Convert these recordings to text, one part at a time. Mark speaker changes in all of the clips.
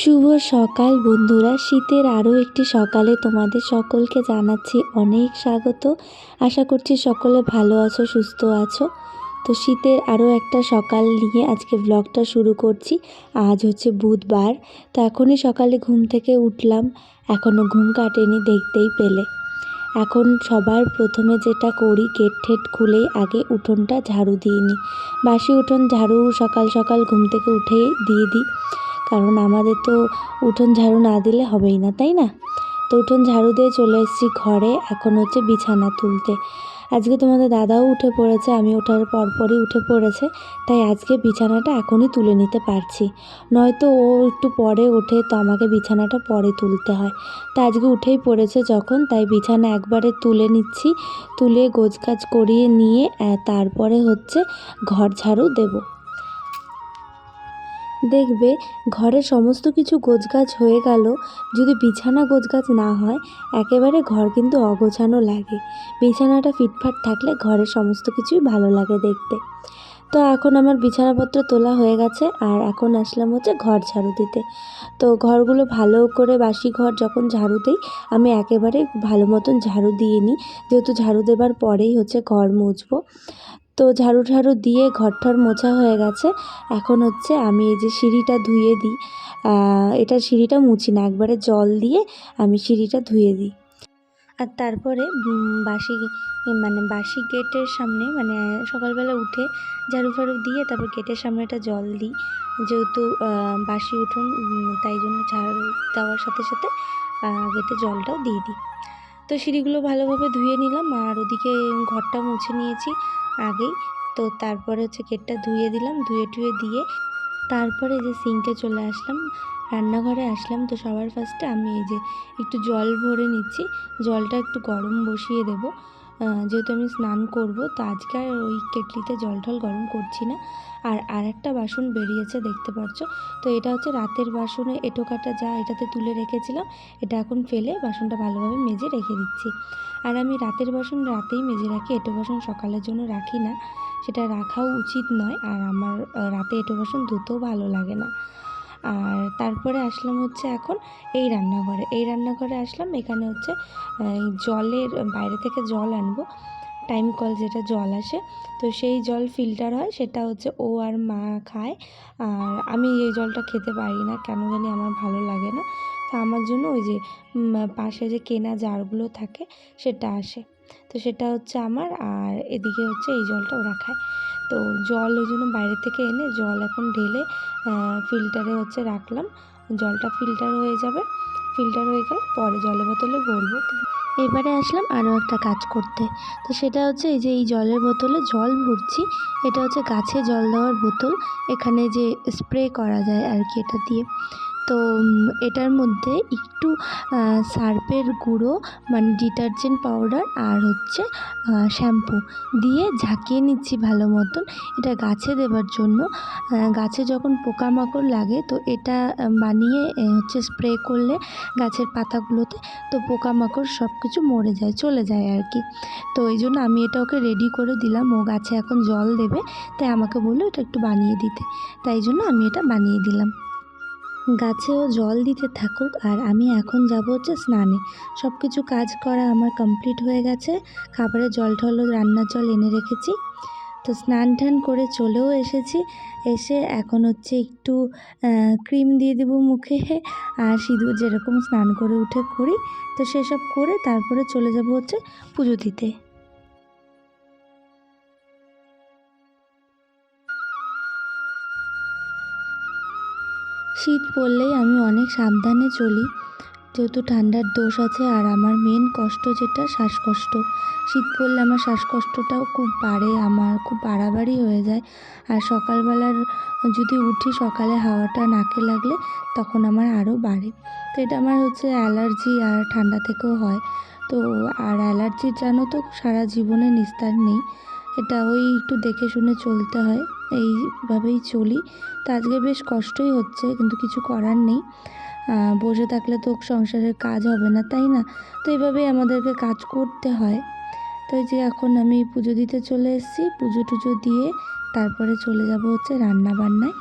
Speaker 1: শুভ সকাল বন্ধুরা, শীতের আরও একটি সকালে তোমাদের সকলকে জানাচ্ছি অনেক স্বাগত। আশা করছি সকলে ভালো আছো, সুস্থ আছো। তো শীতের আরও একটা সকাল নিয়ে আজকে ব্লগটা শুরু করছি। আজ হচ্ছে বুধবার। তো এখনই সকালে ঘুম থেকে উঠলাম, এখনও ঘুম কাটেনি দেখতেই পেলে। এখন সবার প্রথমে যেটা করি, গেট ঠেট খুলেই আগে উঠোনটা ঝাড়ু দিয়ে নিই। বাসি উঠোন ঝাড়ু সকাল সকাল ঘুম থেকে উঠেই দিয়ে দিই, কারণ আমাদের তো উঠোন ঝাড়ু না দিলে হবেই না, তাই না? তো উঠোন ঝাড়ু দিয়ে চলে এসেছি ঘরে। এখন হচ্ছে বিছানা তুলতে। আজকে তোমাদের দাদাও উঠে পড়েছে, আমি ওঠার পরপরই উঠে পড়েছে, তাই আজকে বিছানাটা এখনই তুলে নিতে পারছি। নয়তো ও একটু পরে ওঠে, তো আমাকে বিছানাটা পরে তুলতে হয়। তা আজকে উঠেই পড়েছে যখন, তাই বিছানা একবারে তুলে নিচ্ছি। তুলে গোছগাছ করিয়ে নিয়ে তারপরে হচ্ছে ঘর ঝাড়ু দেব। দেখবে ঘরের সমস্ত কিছু গোছগাছ হয়ে গেল, যদি বিছানা গোছগাছ না হয় একেবারে ঘর কিন্তু অগোছানো লাগে। বিছানাটা ফিটফাট থাকলে ঘরের সমস্ত কিছুই ভালো লাগে দেখতে। তো এখন আমার বিছানাপত্র তোলা হয়ে গেছে, আর এখন আসলাম হচ্ছে ঘর ঝাড়ু দিতে। তো ঘরগুলো ভালো করে, বাসি ঘর যখন ঝাড়ু দিই আমি একেবারে ভালো মতন ঝাড়ু দিয়ে নিই, যেহেতু ঝাড়ু দেবার পরেই হচ্ছে ঘর মুছবো। তো ঝাড়ু দিয়ে ঘরটার মোছা হয়ে গেছে। এখন হচ্ছে আমি এই যে সিঁড়িটা ধুয়ে দিই। এটা সিঁড়িটা মুছি না, একবারে জল দিয়ে আমি সিঁড়িটা ধুয়ে দিই। আর তারপরে বাসি গেটের সামনে, সকালবেলা উঠে ঝাড়ু ফাড়ু দিয়ে তারপর গেটের সামনেটা জল দিই, যেহেতু বাসি উঠোন, তাই জন্য ঝাড়ু দেওয়ার সাথে সাথে গেটে জলটাও দিয়ে দিই। তো সিঁড়িগুলো ভালোভাবে ধুয়ে নিলাম, আর ওদিকে ঘরটা মুছে নিয়েছি আগেই। তো তারপরে হচ্ছে গেটটা ধুয়ে দিলাম, ধুয়ে টুয়ে দিয়ে তারপরে যে সিঙ্কে চলে আসলাম, রান্নাঘরে আসলাম। তো সবার ফার্স্টে আমি এই যে একটু জল ভরে নিচ্ছি, জলটা একটু গরম বসিয়ে দেব, যেহেতু আমি স্নান করব। তো আজকে আর ওই কেটলিতে জল টল গরম করছি না। আর একটা বাসন বেরিয়েছে দেখতে পাচ্ছ, তো এটা হচ্ছে রাতের বাসনে এঁটো কাটা যা এটাতে তুলে রেখেছিলাম, এটা এখন ফেলে বাসনটা ভালোভাবে মেজে রেখে দিচ্ছি। আর আমি রাতের বাসন রাতেই মেজে রাখি, এঁটো বাসন সকালের জন্য রাখি না, সেটা রাখাও উচিত নয়। আর আমার রাতে এঁটো বাসন ধুতেও ভালো লাগে না। আর তারপরে আসলাম হচ্ছে এখন এই রান্নাঘরে আসলাম। এখানে হচ্ছে জলের বাইরে থেকে জল আনবো, টাইম কল যেটা জল আসে, তো সেই জল ফিল্টার হয়, সেটা হচ্ছে ও আর মা খায়। আর আমি এই জলটা খেতে পারি না, কেন জানি আমার ভালো লাগে না। তো আমার জন্য ওই যে পাশে যে কেনা জারগুলো থাকে সেটা আসে, তো সেটা হচ্ছে আমার। আর এদিকে হচ্ছে এই জলটা ওরা খায়। তো জল ওই জন্য বাইরে থেকে এনে জল এখন ঢেলে ফিল্টারে হচ্ছে রাখলাম। জলটা ফিল্টার হয়ে যাবে, ফিল্টার হয়ে গেলে পরে জলের বোতলে ভরবো। এবারে আসলাম আরও একটা কাজ করতে। তো সেটা হচ্ছে এই যে এই জলের বোতলে জল ভরছি, এটা হচ্ছে গাছে জল দেওয়ার বোতল। এখানে যে স্প্রে করা যায় আর কি এটা দিয়ে। তো এটার মধ্যে একটু সার্ফের গুঁড়ো, ডিটারজেন্ট পাউডার আর হচ্ছে শ্যাম্পু দিয়ে ঝাঁকিয়ে নিচ্ছি ভালো মতন, এটা গাছে দেবার জন্য। গাছে যখন পোকামাকড় লাগে, তো এটা বানিয়ে হচ্ছে স্প্রে করলে গাছের পাতাগুলোতে, তো পোকামাকড় সব কিছু মরে যায়, চলে যায় আর কি। তো এই জন্য আমি এটা ওকে রেডি করে দিলাম, ও গাছে এখন জল দেবে, তাই আমাকে বললো এটা একটু বানিয়ে দিতে, তাই জন্য আমি এটা বানিয়ে দিলাম। গাছেও জল দিতে থাকুক, আর আমি এখন যাব হচ্ছে স্নানে। সব কিছু কাজ করা আমার কমপ্লিট হয়ে গেছে, খাবারের জল টলও, রান্নার জল এনে রেখেছি। তো স্নান টান করে চলেও এসেছি। এসে এখন হচ্ছে একটু ক্রিম দিয়ে দেবো মুখে, আর সিঁদুর যেরকম স্নান করে উঠে করি, তো সেসব করে তারপরে চলে যাব হচ্ছে পুজো দিতে। শীত পড়লেই আমি অনেক সাবধানে চলি, যেহেতু ঠান্ডার দোষ আছে। আর আমার মেন কষ্ট যেটা শ্বাসকষ্ট, শীত পড়লে আমার শ্বাসকষ্টটাও খুব বাড়ে, আমার খুব বাড়াবাড়ি হয়ে যায়। আর সকালবেলার যদি উঠি, সকালে হাওয়াটা নাকে লাগলে তখন আমার আরও বাড়ে। তো এটা আমার হচ্ছে অ্যালার্জি, আর ঠান্ডা থেকেও হয়। তো আর অ্যালার্জির জানো তো সারা জীবনে নিস্তার নেই, এটা ওই একটু দেখে শুনে চলতে হয়, এইভাবেই চলি। তো আজকে বেশ কষ্টই হচ্ছে, কিন্তু কিছু করার নেই, বসে থাকলে তো সংসারের কাজ হবে না, তাই না? তো এইভাবেই আমাদেরকে কাজ করতে হয়। তো এই যে এখন আমি পুজো দিতে চলে এসেছি, পুজো টুজো দিয়ে তারপরে চলে যাব হচ্ছে রান্না বান্নায়।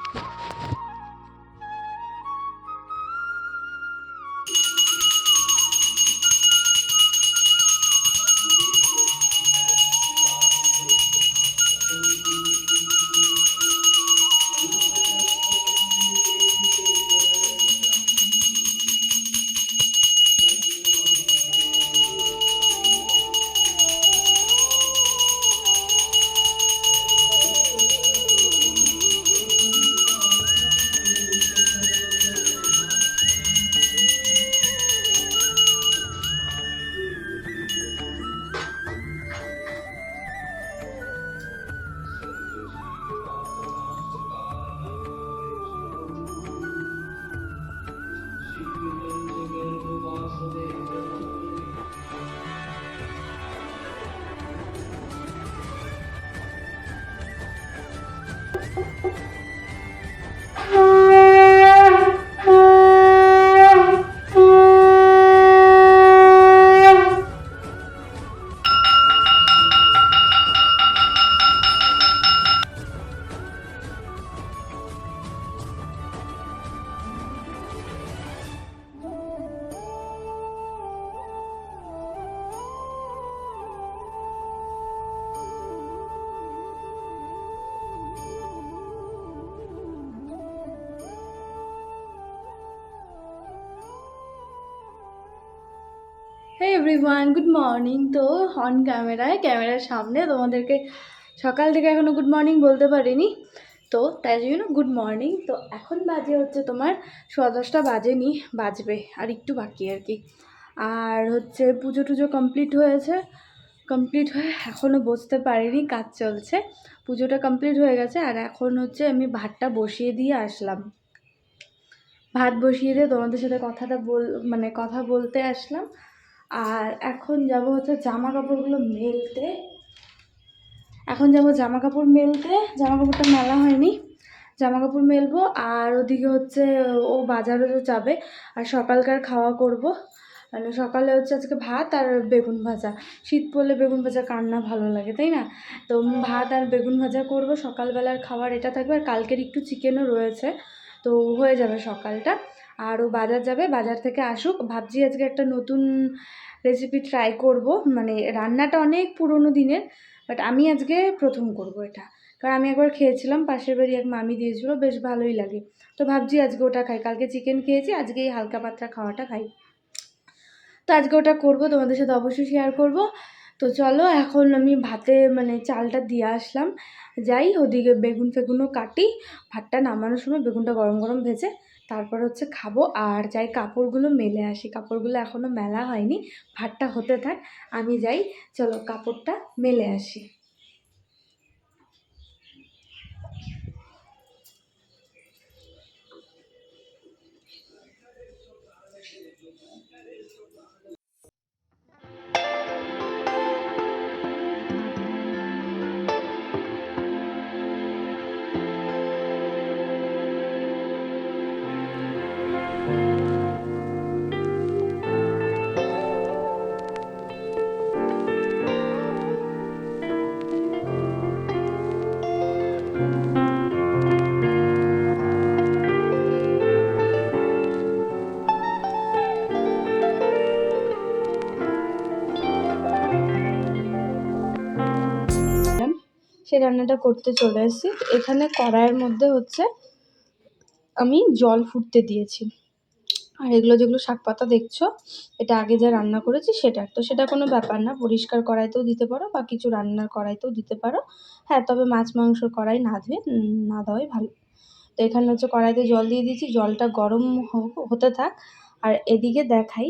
Speaker 2: Hey everyone, good morning. তো অন ক্যামেরার সামনে তোমাদেরকে সকাল থেকে এখনও গুড মর্নিং বলতে পারিনি, তো তাই জন্য গুড মর্নিং। তো এখন বাজে হচ্ছে তোমার 10:15 বাজেনি, বাজবে আর একটু বাকি আর কি। আর হচ্ছে পুজো টুজো কমপ্লিট হয়ে এখনও বসতে পারিনি, কাজ চলছে। পুজোটা কমপ্লিট হয়ে গেছে আর এখন হচ্ছে আমি ভাতটা বসিয়ে দিয়ে আসলাম। ভাত বসিয়ে দিয়ে তোমাদের সাথে কথা বলতে আসলাম। আর এখন যাব হচ্ছে জামা কাপড়গুলো মেলতে। জামা কাপড়টা মেলা হয়নি, জামা কাপড় মেলবো। আর ওদিকে হচ্ছে ও বাজারও যাবে আর সকালকার খাওয়া করব। মানে সকালে হচ্ছে আজকে ভাত আর বেগুন ভাজা। শীত পড়লে বেগুন ভাজা কার না ভালো লাগে, তাই না? তো ভাত আর বেগুন ভাজা করব, সকালবেলার খাবার এটা থাকবে। আর কালকের একটু চিকেনও রয়েছে, তো হয়ে যাবে সকালটা। আর ও বাজার যাবে, বাজার থেকে আসুক। ভাবছি আজকে একটা নতুন রেসিপি ট্রাই করব। মানে রান্নাটা অনেক পুরনো দিনের, বাট আমি আজকে প্রথম করব এটা। কারণ আমি একবার খেয়েছিলাম, পাশের বাড়ি এক মামি দিয়েছিল, বেশ ভালোই লাগে। তো ভাবছি আজকে ওটা খাই। কালকে চিকেন খেয়েছি, আজকে এই হালকা পাতলা খাওয়াটা খাই। তো আজকে ওটা করব, তোমাদের সাথে অবশ্যই শেয়ার করব। তো চলো, এখন আমি ভাতে চালটা দিয়ে আসলাম, যাই ওদিকে বেগুনও কাটি। ভাতটা নামানোর সময় বেগুনটা গরম গরম ভেজে তারপর হচ্ছে খাবো। আর যাই কাপড়গুলো মেলে আসি, কাপড়গুলো এখনও মেলা হয়নি, ভাতটা হতে থাক, আমি যাই। চলো কাপড়টা মেলে আসি। সেই রান্নাটা করতে চলে এসেছি। এখানে কড়াইয়ের মধ্যে হচ্ছে আমি জল ফুটতে দিয়েছি। আর এগুলো যেগুলো শাক পাতা দেখছো, এটা আগে যা রান্না করেছি সেটা। তো সেটা কোনো ব্যাপার না, পরিষ্কার কড়াইতেও দিতে পারো বা কিছু রান্নার কড়াইতেও দিতে পারো। হ্যাঁ, তবে মাছ মাংস কড়াই না ধুয়ে না দেওয়াই ভালো। তো এখানে হচ্ছে কড়াইতে জল দিয়ে দিয়েছি, জলটা গরম হতে থাক। আর এদিকে দেখাই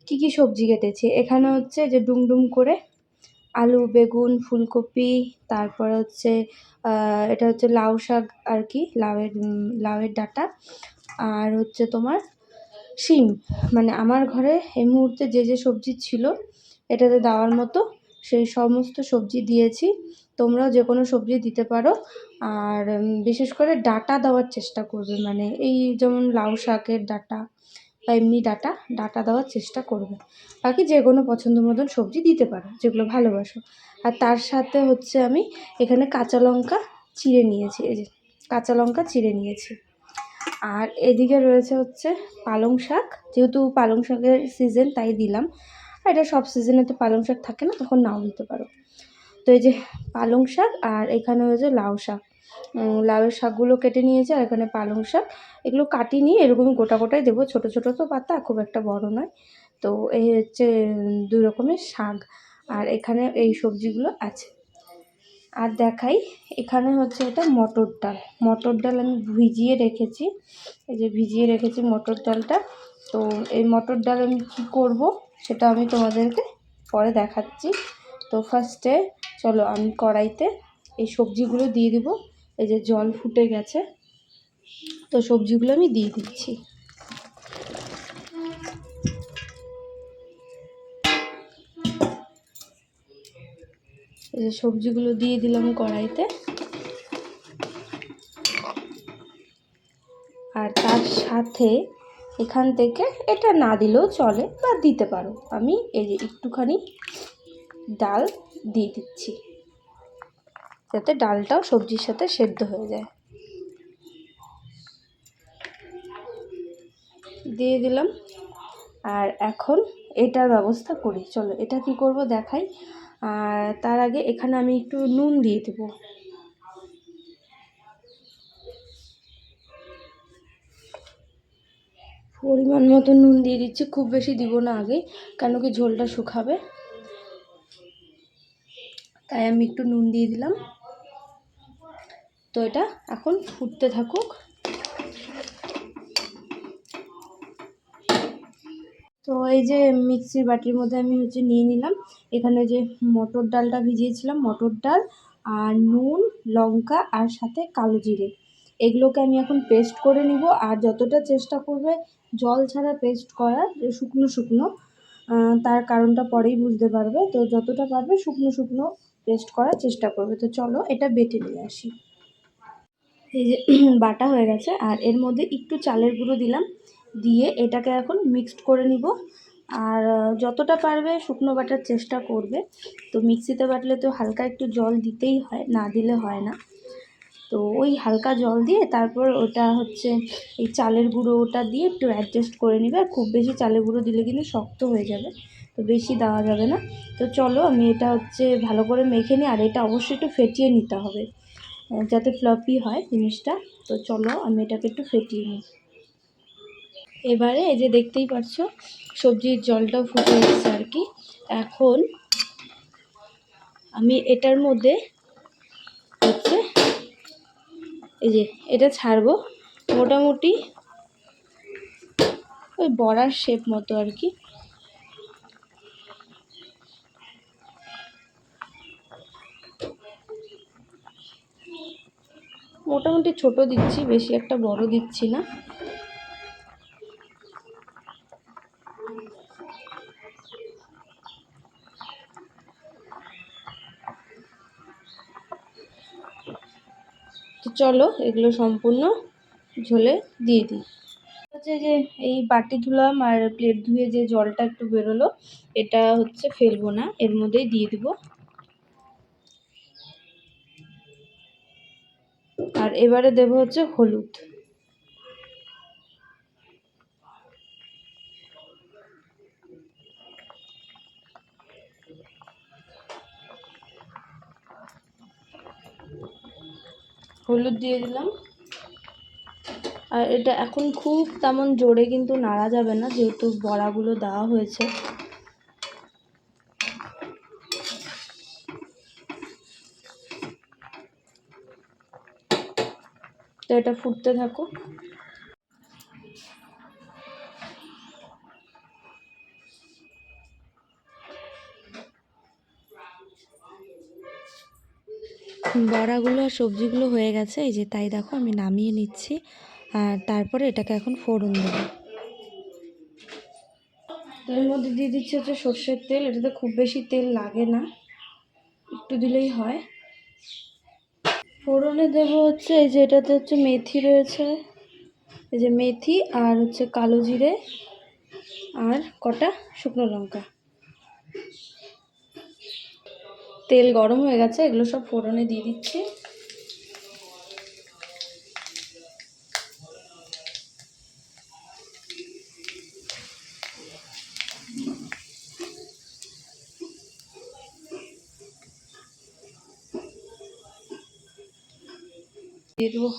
Speaker 2: কি কি সবজি কেটেছি। এখানে হচ্ছে যে ডুমডুম করে আলু, বেগুন, ফুলকপি, তারপর হচ্ছে এটা হচ্ছে লাউ শাক আর কি, লাউয়ের ডাঁটা। আর হচ্ছে তোমার শিম। মানে আমার ঘরে এই মুহূর্তে যে যে সবজি ছিল এটাতে দেওয়ার মতো, সেই সমস্ত সবজি দিয়েছি। তোমরাও যে কোনো সবজি দিতে পারো। আর বিশেষ করে ডাঁটা দেওয়ার চেষ্টা করবে, মানে এই যেমন লাউ শাকের ডাঁটা বা এমনি ডাঁটা দেওয়ার চেষ্টা করবে। বাকি যে কোনো পছন্দ মতন সবজি দিতে পারো যেগুলো ভালোবাসো। আর তার সাথে হচ্ছে আমি এখানে কাঁচা লঙ্কা চিড়ে নিয়েছি, এই যে কাঁচা লঙ্কা চিড়ে নিয়েছি। আর এদিকে রয়েছে হচ্ছে পালং শাক, যেহেতু পালং শাকের সিজন তাই দিলাম। আর এটা সব সিজনে তো পালং শাক থাকে না, তখন নাও দিতে পারো। তো এই যে পালং শাক, আর এখানে হয়েছে লাউ শাক। লাউয়ের শাকগুলো কেটে নিয়েছি, আর এখানে পালং শাক। এগুলো কাটিনি, এরকমই গোটা গোটাই দেবো, ছোটো ছোটো তো পাতা, খুব একটা বড় নয়। তো এই হচ্ছে 2 রকমের শাক। আর এখানে এই সবজিগুলো আছে। আর দেখাই, এখানে হচ্ছে এটা মটর ডাল আমি ভিজিয়ে রেখেছি। এই যে ভিজিয়ে রেখেছি মটর ডালটা। তো এই মটর ডাল আমি কী করবো সেটা আমি তোমাদেরকে পরে দেখাচ্ছি। তো ফার্স্টে চলো আমি কড়াইতে এই সবজিগুলো দিয়ে দেবো। এই যে জল ফুটে গেছে, তো সবজিগুলো আমি দিয়ে দিচ্ছি। এই যে সবজিগুলো দিয়ে দিলাম কড়াইতে। সাথে এখান থেকে এটা না দিলেও চলে বা দিতে পারো, আমি এই যে একটুখানি ডাল দিয়ে দিচ্ছি যাতে ডালটাও সবজির সাথে সেদ্ধ হয়ে যায়। দিয়ে দিলাম। আর এখন এটার ব্যবস্থা করি, চলো এটা কি করব দেখাই। আর তার আগে এখানে আমি একটু নুন দিয়ে দেবো। পরিমাণ মতো নুন দিয়ে দিচ্ছি, খুব বেশি দিব না আগে, কেন কি ঝোলটা শুকাবে, তাই আমি একটু নুন দিয়ে দিলাম। তো এটা এখন ফুটতে থাকুক। তো এই যে মিক্সির বাটির মধ্যে আমি নিয়ে নিলাম, এখানে যে মটর ডালটা ভিজিয়েছিলাম, মটর ডাল আর নুন, লঙ্কা আর সাথে কালো জিরে, এগুলোকে আমি এখন পেস্ট করে নিব। আর যতটা চেষ্টা করবে জল ছাড়া পেস্ট করার, শুকনো শুকনো, তার কারণটা পরেই বুঝতে পারবে। তো যতটা পারবে শুকনো শুকনো পেস্ট করার চেষ্টা করবে। তো চলো এটা বেটে নিয়ে আসি। এই যে বাটা হয়ে গেছে, আর এর মধ্যে একটু চালের গুঁড়ো দিলাম, দিয়ে এটাকে এখন মিক্সড করে নিব। আর যতটা পারবে শুকনো বাটার চেষ্টা করবে। তো মিক্সিতে বাটলে তো হালকা একটু জল দিতেই হয়, না দিলে হয় না। তো ওই হালকা জল দিয়ে তারপর ওটা এই চালের গুঁড়ো ওটা দিয়ে একটু অ্যাডজাস্ট করে নেবে। আর খুব বেশি চালের গুঁড়ো দিলে কিন্তু শক্ত হয়ে যাবে, তো বেশি দেওয়া যাবে না। তো চলো আমি এটা ভালো করে মেখে নিই। আর এটা অবশ্যই একটু ফেটিয়ে নিতে হবে যাতে ফ্লাফি হয় জিনিসটা। তো চলো আমি এটাকে একটু ফেটিয়ে নিই। এবারে এই যে দেখতেই পাচ্ছ সবজির জলটাও ফুটে এসেছে আর কি। এখন আমি এটার মধ্যে এই যে এটা ছাড়বো, মোটামুটি ওই বড়ার শেপ মতো আর কি। মোটামুটি ছোট দিচ্ছি, বেশি একটা বড় দিচ্ছি না। তো চলো এগুলো সম্পূর্ণ ঝোলে দিয়ে দিই। যে এই বাটি ধুলাম আর প্লেট ধুয়ে যে জলটা একটু বেরোলো, এটা ফেলবো না, এর মধ্যেই দিয়ে দিব। আর এবারে দেব হলুদ। হলুদ দিয়ে দিলাম। আর এটা এখন খুব তেমন জোরে কিন্তু নাড়া যাবে না, যেহেতু বড়াগুলো দেওয়া হয়েছে। তো এটা ফুটতে থাকুক।
Speaker 1: বড়াগুলো আর সবজিগুলো হয়ে গেছে, এই যে তাই দেখো আমি নামিয়ে নিচ্ছি। আর তারপরে এটাকে এখন ফোড়ন দেবো।
Speaker 2: এর মধ্যে দিয়ে দিচ্ছি সর্ষের তেল। এটাতে খুব বেশি তেল লাগে না, একটু দিলেই হয়। ফোড়নে দেবো এই যে এটাতে মেথি রয়েছে, এই যে মেথি আর কালো জিরে আর কটা শুকনো লঙ্কা। তেল গরম হয়ে গেছে, এগুলো সব ফোড়নে দিয়ে দিচ্ছি। দিয়ে দেবো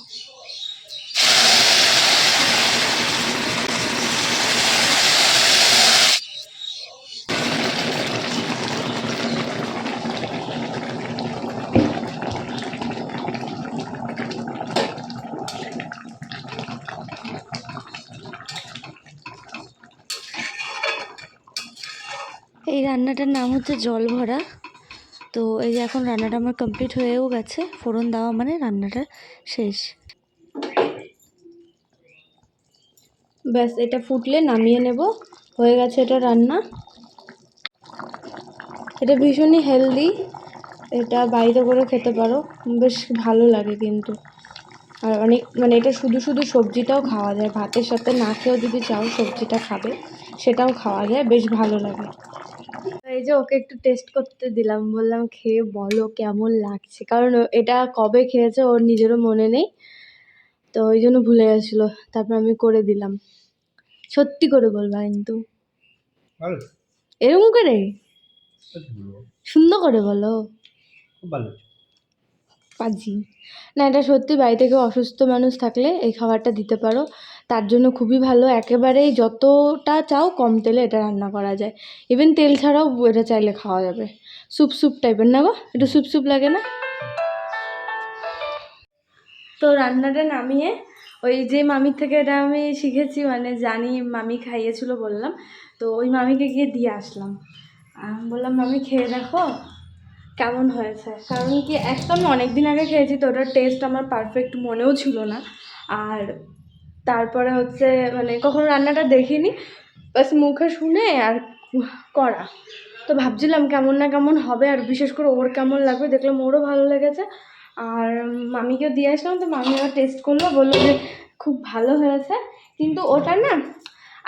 Speaker 1: এই রান্নাটার নাম জল ভরা। তো এই যে এখন রান্নাটা আমার কমপ্লিট হয়েও গেছে, ফোড়ন দেওয়া মানে রান্নাটা শেষ।
Speaker 2: ব্যাস, এটা ফুটলে নামিয়ে নেব, হয়ে গেছে এটা রান্না। এটা ভীষণই হেলদি, এটা বাড়িতে করে খেতে পারো, বেশ ভালো লাগে কিন্তু। আর অনেক মানে এটা শুধু শুধু সবজিটাও খাওয়া যায়, ভাতের সাথে না খেয়েও যদি চাও সবজিটা খাবে সেটাও খাওয়া যায়, বেশ ভালো লাগে। এই যে ওকে একটু টেস্ট করতে দিলাম, বললাম খেয়ে বলো কেমন লাগছে, কারণ এটা কবে খেয়েছে ওর নিজেরও মনে নেই, তো ওই জন্য ভুলে গেছিলো। তারপর আমি করে দিলাম। সত্যি করে বলবা কিন্তু, এরকম করে সুন্দর করে বলো, পাজি না। এটা সত্যি, বাড়িতে কেউ অসুস্থ মানুষ থাকলে এই খাবারটা দিতে পারো, তার জন্য খুবই ভালো। একেবারেই যতটা চাও কম তেলে এটা রান্না করা যায়, ইভেন তেল ছাড়াও এটা চাইলে খাওয়া যাবে। স্যুপ স্যুপ টাইপের না গো, একটু স্যুপ স্যুপ লাগে না? তো রান্নাটা নামিয়ে ওই যে মামির থেকে এটা আমি শিখেছি, মানে জানি, মামি খাইয়েছিল বললাম, তো ওই মামিকে গিয়ে দিয়ে আসলাম। বললাম মামি খেয়ে দেখো কেমন হয়েছে, কারণ কি একদম অনেক দিন আগে খেয়েছি, তো ওটার টেস্ট আমার পারফেক্ট মনেও ছিল না। আর তারপরে হচ্ছে মানে কখনো রান্নাটা দেখিনি, বাস মুখে শুনে আর করা, তো ভাবছিলাম কেমন না কেমন হবে, আর বিশেষ করে ওর কেমন লাগবে, দেখলাম ওরও ভালো লেগেছে। আর মামিকেও দিয়ে আসলাম, তো মামি আবার টেস্ট করলো, বললো যে খুব ভালো হয়েছে, কিন্তু ওটা না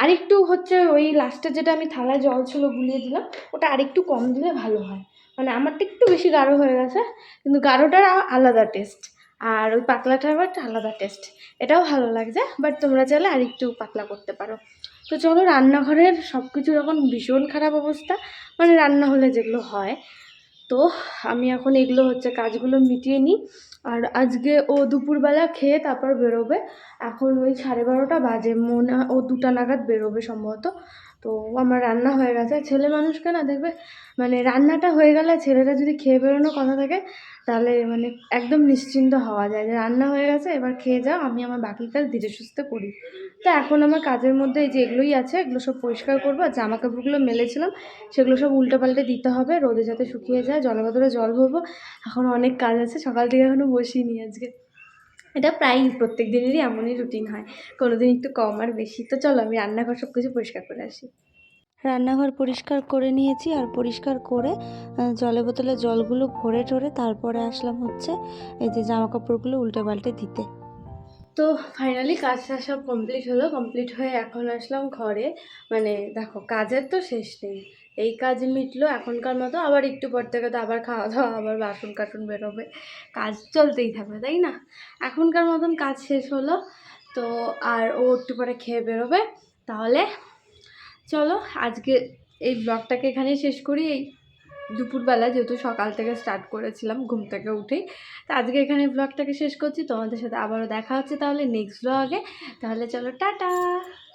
Speaker 2: আরেকটু হচ্ছে ওই লাস্টে যেটা আমি থালায় জল ছিল গুলিয়ে দিলাম, ওটা আরেকটু কম দিলে ভালো হয়। মানে আমারটা একটু বেশি গাঢ় হয়ে গেছে, কিন্তু গাঢ়টার আলাদা টেস্ট, আর ওই পাতলাটার আবার একটা আলাদা টেস্ট। এটাও ভালো লাগছে, বাট তোমরা চাইলে আরেকটু পাতলা করতে পারো। তো চলো, রান্নাঘরের সব কিছুর এখন ভীষণ খারাপ অবস্থা, মানে রান্না হলে যেগুলো হয়। তো আমি এখন এগুলো হচ্ছে কাজগুলো মিটিয়ে নিই। আর আজকে ও দুপুরবেলা খেয়ে তারপর বেরোবে, এখন ওই 12:30 বাজে, ও 2টা নাগাদ বেরোবে সম্ভবত। তো আমার রান্না হয়ে গেছে, ছেলে মানুষকে না দেখবে, মানে রান্নাটা হয়ে গেলে ছেলেটা যদি খেয়ে বেরোনোর কথা থাকে, তাহলে মানে একদম নিশ্চিন্ত হওয়া যায় যে রান্না হয়ে গেছে, এবার খেয়ে যাও, আমি আমার বাকি কাজ ধীরে সুস্থে করি। তো এখন আমার কাজের মধ্যে এই যে এগুলোই আছে, এগুলো সব পরিষ্কার করবো, আর জামা কাপড়গুলো মেলেছিলাম সেগুলো সব উল্টে পাল্টে দিতে হবে, রোদে যাতে শুকিয়ে যায়, জলের বোতলে জল ভরবো। এখন অনেক কাজ আছে, সকাল থেকে এখনও বসিনি আজকে। এটা প্রায় প্রত্যেক দিনেরই এমনই রুটিন হয়, কোনো দিন একটু কম আর বেশি। তো চলো আমি রান্নাঘর সব কিছু পরিষ্কার করে আসি।
Speaker 1: রান্নাঘর পরিষ্কার করে নিয়েছি, আর পরিষ্কার করে জলের বোতলে জলগুলো ভরে টরে তারপরে আসলাম হচ্ছে এই যে জামা কাপড়গুলো উল্টে পাল্টে দিতে।
Speaker 2: তো ফাইনালি কাজটা সব কমপ্লিট হলো, কমপ্লিট হয়ে এখন আসলাম ঘরে। মানে দেখো কাজের তো শেষ নেই, এই কাজ মিটলো এখনকার মতো, আবার একটু পর থেকে তো আবার খাওয়া দাওয়া, আবার বাসন কার্টুন বেরোবে, কাজ চলতেই থাকবে, তাই না? এখনকার মতন কাজ শেষ হলো, তো আর ও একটু পরে খেয়ে বেরোবে। তাহলে চলো আজকে এই ব্লগটাকে এখানেই শেষ করি। এই দুপুরবেলা, যেহেতু সকাল থেকে স্টার্ট করেছিলাম ঘুম থেকে উঠেই, তো আজকে এখানে ব্লগটাকে শেষ করছি। তোমাদের সাথে আবারও দেখা হচ্ছে তাহলে নেক্সট ব্লগে। তাহলে চলো টাটা।